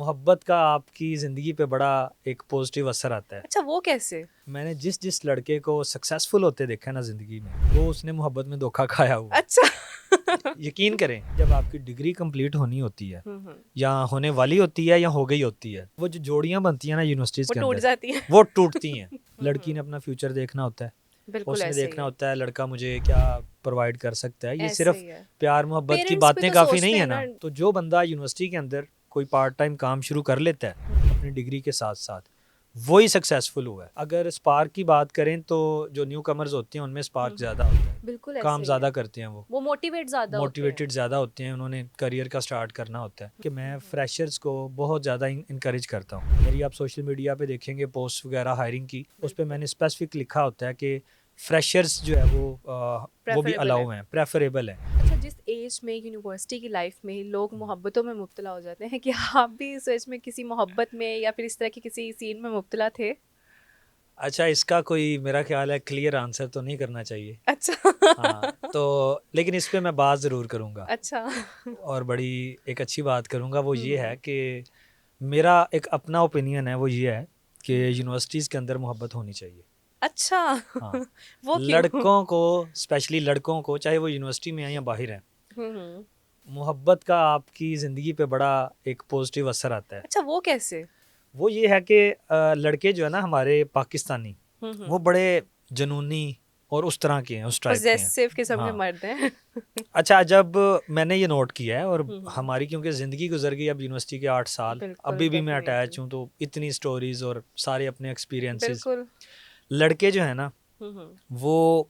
मोहब्बत का आपकी ज़िंदगी पे बड़ा एक पॉजिटिव असर आता है। अच्छा, वो कैसे? मैंने जिस लड़के को सक्सेसफुल होते देखा है ना ज़िंदगी में, वो उसने मोहब्बत में धोखा खाया हुआ है। अच्छा। यकीन करें, जब आपकी डिग्री कंप्लीट होनी होती है हम्म, या होने वाली होती है या हो गई होती है, वो जो जोड़ियां बनती हैं ना यूनिवर्सिटीज़ वो के टूट अंदर, जाती है। वो टूटती हैं। लड़की ने अपना फ्यूचर देखना होता है, बिल्कुल उसने ऐसे ही देखना है। होता है लड़का मुझे क्या प्रोवाइड कर सकता है। ये ऐसे सिर्फ ही है। प्यार मोहब्बत की पेरेंट्स भी बातें तो काफ़ी सोचते नहीं है हैं ना। ना। तो जो बंदा यूनिवर्सिटी के अंदर कोई पार्ट टाइम काम शुरू कर लेता है अपनी डिग्री के साथ साथ, वही सक्सेसफुल हुआ है। अगर स्पार्क की बात करें तो जो न्यू कमर्स होते हैं उनमें स्पार्क ज़्यादा होता है, बिल्कुल ऐसे काम ही ज़्यादा है। करते हैं, वो मोटिवेट ज्यादा होते हैं। मोटिवेटेड ज़्यादा होते हैं, उन्होंने करियर का स्टार्ट करना होता है। कि मैं फ्रेशर्स को बहुत ज़्यादा इंकरेज करता हूँ। मेरी आप सोशल मीडिया पे देखेंगे पोस्ट वगैरह हायरिंग की, उस पर मैंने स्पेसिफिक लिखा होता है कि फ्रेशर्स जो है वो भी प्रेफरेबल है। अलाउ हैं, प्रेफरेबल है। अच्छा, जिस एज में यूनिवर्सिटी की लाइफ में लोग मोहब्बतों में मुब्तला हो जाते हैं, कि आप भी इस एज में किसी मोहब्बत में या फिर इस तरह के किसी सीन में मुब्तला थे? अच्छा, इसका कोई मेरा ख्याल है क्लियर आंसर तो नहीं करना चाहिए। अच्छा। हाँ, तो लेकिन इस पे मैं बात ज़रूर करूँगा अच्छा। और बड़ी एक अच्छी बात करूँगा। वो ये है हम्म। कि मेरा एक अपना ओपिनियन है, वो ये है कि हम्म। यूनिवर्सिटीज़ के अंदर मोहब्बत होनी चाहिए। अच्छा। हाँ, वो क्यों? लड़कों को, स्पेशली लड़कों को, चाहे वो यूनिवर्सिटी में हैं या बाहर हैं, हम्म। मोहब्बत का आपकी ज़िंदगी पे बड़ा एक पॉजिटिव असर आता है। अच्छा, वो कैसे? वो ये है कि लड़के जो है ना हमारे पाकिस्तानी, वो हम्म। बड़े जुनूनी और उस तरह के हैं, उस टाइप के हैं। पॉजेसिव किस्म के हाँ, मर्द हैं। अच्छा, जब मैंने ये नोट किया है और हम्म। हमारी क्योंकि ज़िंदगी गुजर गई अब यूनिवर्सिटी के 8 साल, बिल्कुल, अभी भी मैं डेफिनेटली। अटैच हूँ, तो इतनी स्टोरीज और सारे अपने एक्सपीरियंसेस। बिल्कुल। लड़के जो है ना, हम्म। वो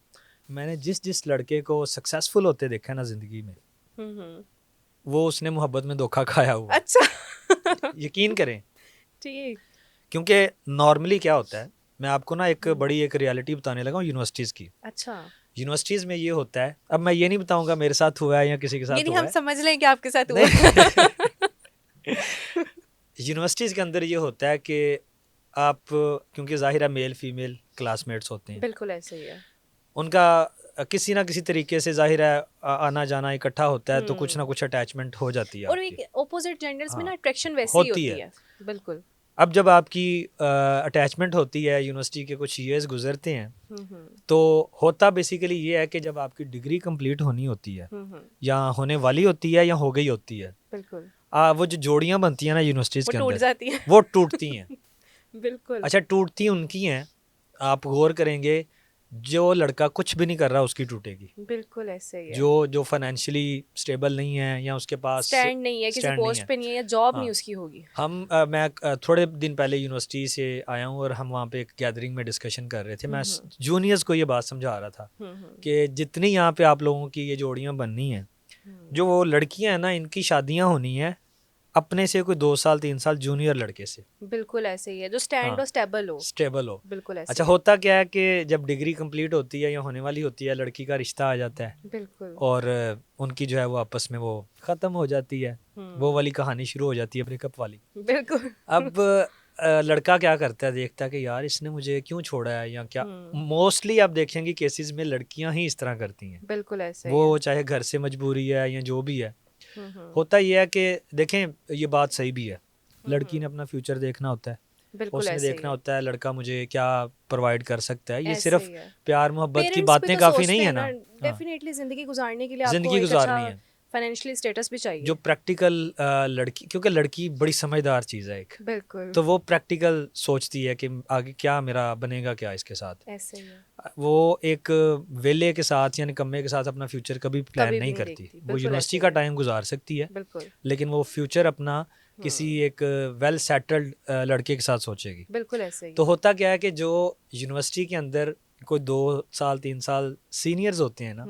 मैंने जिस लड़के को सक्सेसफुल होते देखा है ना ज़िंदगी में, हम्म। वो उसने मोहब्बत में धोखा खाया हुआ है। अच्छा। यकीन करें, ठीक। क्योंकि नॉर्मली क्या होता है, मैं आपको ना एक हम्म। बड़ी एक रियलिटी बताने लगा हूँ यूनिवर्सिटीज़ की। अच्छा, यूनिवर्सिटीज़ में ये होता है, अब मैं ये नहीं बताऊंगा मेरे साथ हुआ है या किसी के ये साथ नहीं हुआ हम है, समझ लें कि आपके साथ हुआ नहीं। है। यूनिवर्सिटीज़ के अंदर ये होता है कि आप, क्योंकि ज़ाहिर है मेल फीमेल क्लासमेट्स होते हैं, बिल्कुल ऐसे ही है। उनका किसी ना किसी तरीके से ज़ाहिर है आना जाना इकट्ठा होता है, तो कुछ ना हम्म। कुछ अटैचमेंट हो जाती है और आपकी। एक ऑपोजिट जेंडर्स में हाँ, ना अट्रैक्शन वैसी ही होती होती है। है। बिल्कुल। अब जब आपकी अटैचमेंट होती है, यूनिवर्सिटी के कुछ ईयर्स गुजरते हैं, हम्म। तो होता बेसिकली ये है कि जब आपकी डिग्री कंप्लीट होनी होती है या होने वाली होती है या हो गई होती है, बिल्कुल। वो जो जोड़ियां बनती हैं ना यूनिवर्सिटीज़ वो के टूट अंदर, जाती है। वो टूटती हैं। बिल्कुल। अच्छा, टूटती उनकी हैं, आप गौर करेंगे, जो लड़का कुछ भी नहीं कर रहा उसकी टूटेगी। बिल्कुल ऐसे ही है। जो फाइनेंशियली स्टेबल नहीं है या उसके पास स्टैंड नहीं है, किसी स्टैंड नहीं पोस्ट है। पे नहीं है, या जॉब नहीं हाँ, उसकी होगी। मैं थोड़े दिन पहले यूनिवर्सिटी से आया हूँ और हम वहाँ पे एक गैदरिंग में डिस्कशन कर रहे थे। मैं हम्म। जूनियर्स को ये बात समझा रहा था हम्म। कि जितनी यहाँ पे आप लोगों की ये जोड़ियाँ बननी हैं, जो वो लड़कियाँ हैं ना, इनकी शादियाँ होनी हैं अपने से कोई 2 साल 3 साल जूनियर लड़के से। बिल्कुल ऐसे ही है, जो स्टैंड हाँ, और स्टेबल हो। स्टेबल हो। बिल्कुल ऐसे अच्छा, ही है। होता क्या है कि जब डिग्री कंप्लीट होती है या होने वाली होती है, लड़की का रिश्ता आ जाता है बिल्कुल। और उनकी जो है वो आपस में वो ख़त्म हो जाती है, वो वाली कहानी शुरू हो जाती है, ब्रेकअप वाली। बिल्कुल। अब लड़का क्या करता है, देखता है कि यार इसने मुझे क्यों छोड़ा है या क्या। हम्म। मोस्टली आप देखेंगे केसेस में लड़कियां ही इस तरह करती हैं, बिल्कुल ऐसे ही है। वो चाहे घर से मजबूरी है या जो भी है। हम्म। होता ये है कि देखें, ये बात सही भी है, लड़की हम्म। ने अपना फ्यूचर देखना होता है, बिल्कुल उसने ऐसे ही देखना है। होता है लड़का मुझे क्या प्रोवाइड कर सकता है। ये ऐसे सिर्फ ही है। प्यार मोहब्बत की पेरेंट्स भी बातें तो काफ़ी सोचते नहीं है हैं ना। ना। हाँ, डेफिनेटली जिंदगी गुजारने के लिए आपको ज़िंदगी एक अच्छा गुजारनी है। फाइनेंशियली स्टेटस भी जो चाहिए। प्रैक्टिकल लड़की, क्योंकि लड़की बड़ी समझदार चीज़ है एक, बिल्कुल तो वो प्रैक्टिकल सोचती है कि आगे क्या मेरा बनेगा क्या इसके साथ। ऐसे ही है। वो एक वेले के साथ या निकम्मे के साथ अपना फ्यूचर कभी प्लान कभी भी नहीं नहीं करती। देखती, वो बिल्कुल ऐसे यूनिवर्सिटी ही का है। टाइम गुजार सकती है, बिल्कुल। लेकिन वो फ्यूचर अपना किसी हम्म। एक वेल सेटल्ड लड़के के साथ सोचेगी। बिल्कुल ऐसे ही तो है। होता क्या है कि जो यूनिवर्सिटी के अंदर कोई 2 साल 3 साल सीनियर्स होते हैं ना,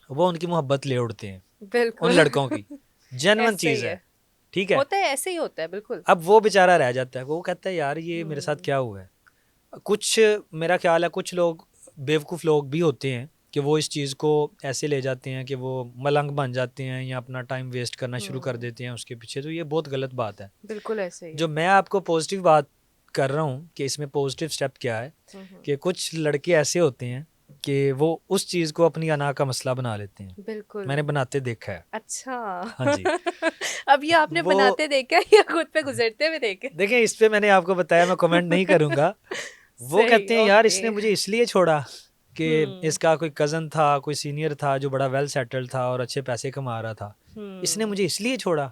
वो उनकी मोहब्बत ले उड़ते हैं उन बिल्कुल। लड़कों की। जेन्युइन ऐसे ही चीज़ है। है, ठीक है। होता है, ऐसे ही होता है, बिल्कुल। अब वो बेचारा रह जाता है, वो कहता है यार ये मेरे साथ हम्म। क्या हुआ है। कुछ, मेरा ख्याल है कुछ लोग बेवकूफ़ लोग भी होते हैं कि वो इस चीज़ को ऐसे ले जाते हैं कि वो मलंग बन जाते हैं या अपना टाइम वेस्ट करना शुरू कर देते हैं उसके पीछे, तो ये बहुत गलत बात है। बिल्कुल ऐसे ही जो है। मैं आपको पॉजिटिव बात कर रहा हूँ कि इसमें पॉजिटिव स्टेप क्या है, कि कुछ लड़के ऐसे होते हैं कि वो उस चीज़ को अपनी अना का मसला बना लेते हैं। बिल्कुल। मैंने बनाते देखा है। अच्छा। हाँ जी। अब ये आपने वो बनाते देखा है या खुद पे गुजरते हुए देखे? देखें, इस पे मैंने आपको बताया, मैं कमेंट नहीं करूँगा। वो सही, कहते हैं यार ओके। इसने मुझे इसलिए छोड़ा कि हुँ, इसका कोई कज़न था, कोई सीनियर था जो बड़ा वेल सेटल्ड था और अच्छे पैसे कमा रहा था। इसने हुँ, मुझे इसलिए छोड़ा,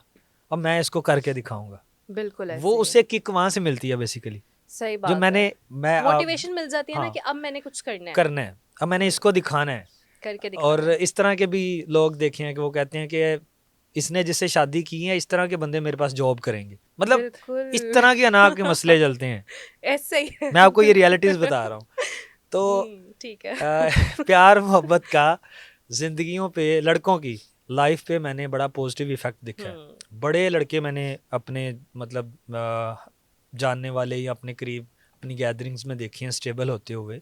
अब मैं इसको करके दिखाऊँगा। बिल्कुल वो ऐसे ही है। उसे किक वहाँ से मिलती है बेसिकली। सही जो बात है। मैं मोटिवेशन मिल जाती है ना हाँ, कि अब मैंने कुछ करना है, करना है, अब मैंने इसको दिखाना है। करके और दिखाना है। इस तरह के भी लोग देखे हैं कि वो कहते हैं कि इसने जिससे शादी की है, इस तरह के बंदे मेरे पास जॉब करेंगे। मतलब इस बिल्कुल। तरह के अनाप के मसले चलते हैं। ऐसे ही है। मैं आपको ये रियलिटीज़ बता रहा हूँ। तो ठीक है। प्यार मोहब्बत का जिंदगियों पे, लड़कों की लाइफ पे मैंने बड़ा पॉजिटिव इफेक्ट दिखा है। हुँ, बड़े लड़के मैंने अपने मतलब जानने वाले या अपने करीब अपनी गैदरिंग्स में देखे हैं स्टेबल होते हुए,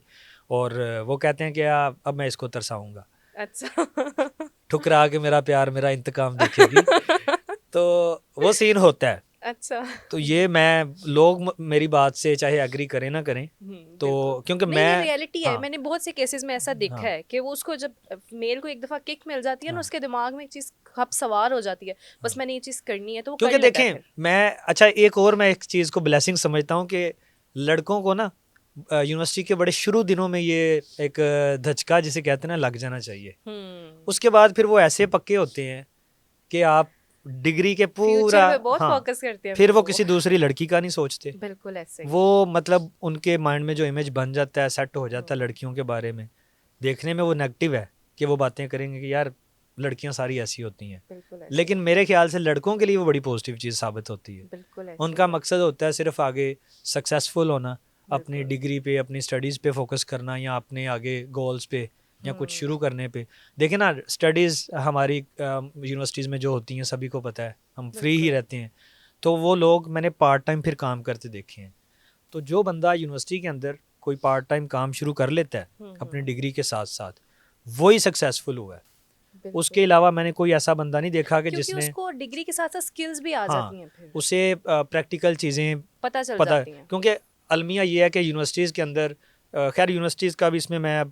और वो कहते हैं कि अब मैं इसको तरसाऊंगा, अच्छा। ठुकरा के मेरा प्यार मेरा इंतकाम देखेगी। तो वो सीन होता है। अच्छा। तो ये मैं लोग मेरी बात से चाहे एग्री करें ना करें, तो बिल्कुल। क्योंकि नहीं, ये मैं रियलिटी है। हाँ मैंने बहुत से केसेस में ऐसा देखा हाँ है कि वो उसको जब मेल को एक दफ़ा किक मिल जाती है ना, हाँ उसके दिमाग में एक चीज़ खप सवार हो जाती है, बस हाँ। मैंने ये चीज़ करनी है, तो वो कर क्योंकि लेता है देखें, फिर। मैं अच्छा मैं एक चीज़ को ब्लेसिंग समझता हूँ कि लड़कों को ना यूनिवर्सिटी के बड़े शुरू दिनों में ये एक धचका जिसे कहते हैं ना लग जाना चाहिए। उसके बाद फिर वो ऐसे पक्के होते हैं कि आप डिग्री के फ्यूचर पूरा पे बहुत हाँ, फोकस करते हैं फिर फिर वो वो। किसी दूसरी लड़की का नहीं सोचते। बिल्कुल ऐसे ही। वो मतलब उनके माइंड में जो इमेज बन जाता है, सेट हो जाता है हुँ, लड़कियों के बारे में, देखने में वो नेगेटिव है कि वो बातें करेंगे कि यार लड़कियां सारी ऐसी होती हैं। बिल्कुल ऐसे लेकिन ही। मेरे ख्याल से लड़कों के लिए वो बड़ी पॉजिटिव चीज़ साबित होती है। बिल्कुल ऐसे उनका ही है। मकसद होता है सिर्फ आगे सक्सेसफुल होना, अपनी बिल्कुल। डिग्री पे, अपनी स्टडीज़ पे फोकस करना, या अपने आगे गोल्स पे या कुछ हुँ, शुरू करने पे। देखिए ना, स्टडीज़ हमारी यूनिवर्सिटीज़ में जो होती हैं सभी को पता है, हम फ्री ही बिल्कुल। रहते हैं। तो वो लोग मैंने पार्ट टाइम फिर काम करते देखे हैं। तो जो बंदा यूनिवर्सिटी के अंदर कोई पार्ट टाइम काम शुरू कर लेता है अपनी हुँ, डिग्री के साथ साथ, वही सक्सेसफुल हुआ है। उसके बिल्कुल। अलावा मैंने कोई ऐसा बंदा नहीं देखा कि क्योंकि जिसने उसको डिग्री के साथ-साथ स्किल्स भी आ हाँ, जाती हैं फिर, उसे प्रैक्टिकल चीज़ें पता चल पता है। जाती हैं। क्योंकि अलमिया ये है कि यूनिवर्सिटीज़ के अंदर खैर यूनिवर्सिटीज़ का भी इसमें मैं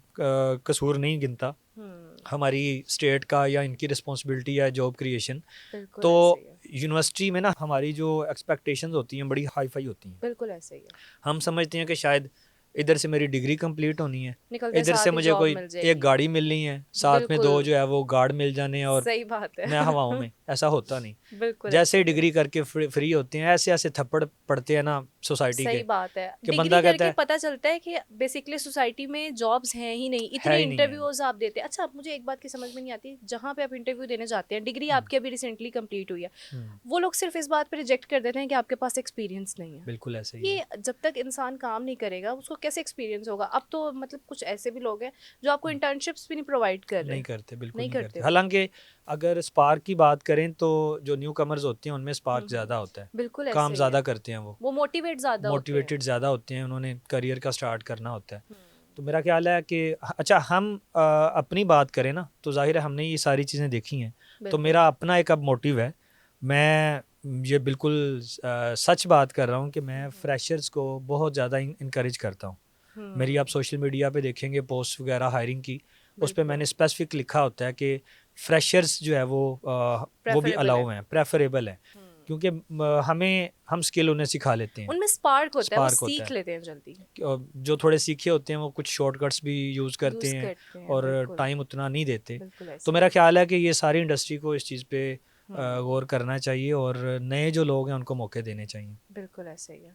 कसूर नहीं गिनता, हुँ, हमारी स्टेट का या इनकी रिस्पॉन्सिबिलिटी है जॉब क्रिएशन। बिल्कुल तो ऐसे ही है। यूनिवर्सिटी में ना हमारी जो एक्सपेक्टेशंस होती हैं बड़ी हाई फाई होती हैं। बिल्कुल ऐसे ही है। हम समझते हैं कि शायद इधर से मेरी डिग्री कंप्लीट होनी है, निकलते इधर से साथ ही मुझे जॉब कोई मिल एक जाएगी। गाड़ी मिलनी है, साथ में बिल्कुल, दो जो है वो गार्ड मिल जाने, और सही बात है। मैं हवाओं में। ऐसा होता नहीं। बिल्कुल जैसे ऐसे ही ही है। डिग्री करके फ्री होते हैं, ऐसे ऐसे थप्पड़ पड़ते हैं ना सोसाइटी सही के, बात है। कि डिग्री बंदा कहता करके है पता चलता है कि बेसिकली सोसाइटी में जॉब्स हैं ही नहीं, है इतने ही नहीं है। इंटरव्यूज़ आप देते हैं। अच्छा, अब मुझे एक बात की समझ में नहीं आती, जहाँ पे आप इंटरव्यू देने जाते हैं, डिग्री हम्म, आपकी अभी रिसेंटली कंप्लीट हुई है, हम्म, वो लोग सिर्फ इस बात पे रिजेक्ट कर देते हैं कि आपके पास एक्सपीरियंस नहीं है। बिल्कुल ऐसे ही है। ये जब तक इंसान काम नहीं करेगा, उसको कैसे एक्सपीरियंस होगा? अब तो मतलब कुछ ऐसे भी लोग हैं, जो आपको इंटर्नशिप्स भी नहीं प्रोवाइड कर रहे। नहीं करते, बिल्कुल नहीं नहीं करते। करते वो। हालांकि अगर स्पार्क की बात करें तो जो न्यू कमर्स होते हैं उनमें स्पार्क हुँ। ज़्यादा होता है, बिल्कुल काम ऐसे ही ज़्यादा है। करते हैं वो, वो मोटिवेट ज़्यादा होते हैं। मोटिवेटेड ज़्यादा होते हैं, उन्होंने करियर का स्टार्ट करना होता है। हुँ, तो मेरा ख्याल है कि अच्छा हम अपनी बात करें ना तो जाहिर है हमने ये सारी चीज़ें देखी हैं। तो बिल्कुल। मेरा अपना एक अब मोटिव है, मैं ये बिल्कुल सच बात कर रहा हूँ कि मैं फ्रेशर्स को बहुत ज़्यादा इनकरेज करता हूँ। मेरी आप हुँ, सोशल मीडिया पे देखेंगे पोस्ट वगैरह हायरिंग की, उस पे बिल्कुल। मैंने स्पेसिफिक लिखा होता है कि फ्रेशर्स जो है वो भी प्रेफ़रेबल है। अलाउ हैं, प्रेफरेबल है। हुँ। क्योंकि हम स्किल उन्हें सिखा लेते हैं, उनमें स्पार्क होता है, वो स्पार्क होता सीख है। लेते हैं जल्दी। जो थोड़े सीखे होते हैं वो कुछ शॉर्टकट्स भी यूज़ करते यूज़ हैं करते हैं, और बिल्कुल। टाइम उतना नहीं देते। बिल्कुल तो ऐसे ही मेरा है। ख्याल है कि ये सारी इंडस्ट्री को इस चीज़ पे हुँ, गौर करना चाहिए और नए जो लोग हैं उनको मौके देने चाहिए। बिल्कुल ऐसे ही है।